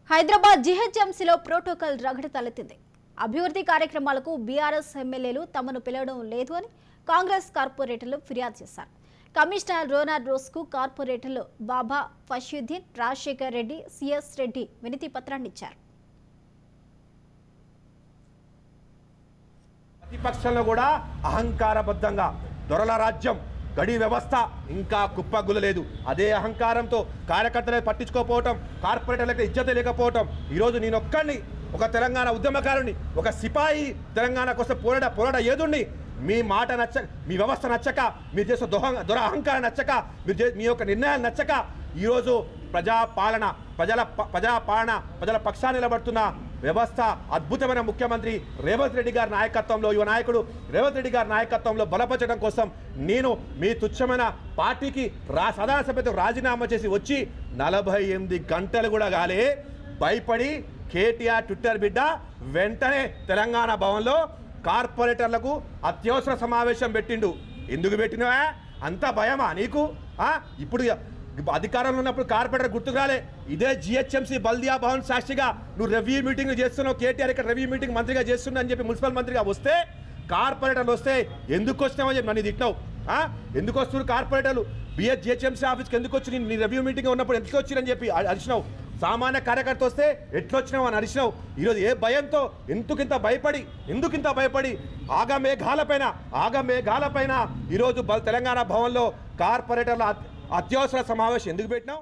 Hyderabad జీహెచ్ఎంసీలో protocol రగడ తలెత్తింది. అభివృద్ధి కార్యక్రమాలకు బీఆర్ఎస్ ఎమ్మెల్యేలు తమను పిలవడం లేదు అని కాంగ్రెస్ కార్పొరేటర్లు ఫిర్యాదు చేశారు. కమిషనర్ రోనాల్డ్ రోస్కు కార్పొరేటర్లు బాబా ఫషీద్దీన్, రాజశేఖర్ రెడ్డి, సిఎస్ రెడ్డి వినతి పత్రాన్ని ఇచ్చారు. ప్రతిపక్షంలో కూడా అహంకారబద్ధంగా దొరల రాజ్యం గడి వ్యవస్థ ఇంకా కుప్పగులలేదు. అదే అహంకారంతో కార్యకర్తలే పట్టించుకోకపోవటం, కార్పొరేటర్లకు ఇజ్జత లేకపోవటం. ఈరోజు నేనొక్కడిని, ఒక తెలంగాణ ఉద్యమకారుని, ఒక సిపాయి, తెలంగాణ కోసం పోరాట ఏదుండి మీ మాట నచ్చక, మీ వ్యవస్థ నచ్చక, మీరు చేసే దొర అహంకారం నచ్చక, మీ యొక్క నిర్ణయాలు నచ్చక ఈరోజు ప్రజల పక్షాన్ని నిలబడుతున్న వ్యవస్థ అద్భుతమైన ముఖ్యమంత్రి రేవంత్ రెడ్డి గారి నాయకత్వంలో, యువ నాయకుడు రేవంత్ రెడ్డి గారి నాయకత్వంలో బలపరచడం కోసం నేను మీ తుచ్చమైన పార్టీకి సాధారణ సభ్యతకు రాజీనామా చేసి వచ్చి 48 గంటలు కూడా కాలే భయపడి కేటీఆర్ ట్విట్టర్ బిడ్డ వెంటనే తెలంగాణ భవన్లో కార్పొరేటర్లకు అత్యవసర సమావేశం పెట్టిండు. ఎందుకు పెట్టినవా? అంత భయమా నీకు? ఇప్పుడు అధికారంలో ఉన్నప్పుడు కార్పొరేటర్ గుర్తుకు రాలే? ఇదే జిహెచ్ఎంసీ బల్దియా భవన్ సాక్షిగా నువ్వు రివ్యూ మీటింగ్ చేస్తున్నావు, కేటీఆర్ ఇక్కడ రివ్యూ మీటింగ్ మంత్రిగా చేస్తున్నా అని చెప్పి మున్సిపల్ మంత్రిగా వస్తే, కార్పొరేటర్లు వస్తే ఎందుకు వచ్చినామని చెప్పి నన్ను తిట్టినావు. ఎందుకు వస్తున్నారు కార్పొరేటర్లు? జిహెచ్ఎంసీ ఆఫీస్కి ఎందుకు వచ్చి నీ రివ్యూ మీటింగ్ ఉన్నప్పుడు ఎందుకు వచ్చిరని చెప్పి అరిచినావు. సామాన్య కార్యకర్త వస్తే ఎట్లొచ్చినావు అని అరిచినావు. ఈరోజు ఏ భయంతో, ఎందుకింత భయపడి ఆగమేఘాలపైన ఈరోజు తెలంగాణ భవన్లో కార్పొరేటర్ల అత్యవసర సమావేశం ఎందుకు పెట్టినావు?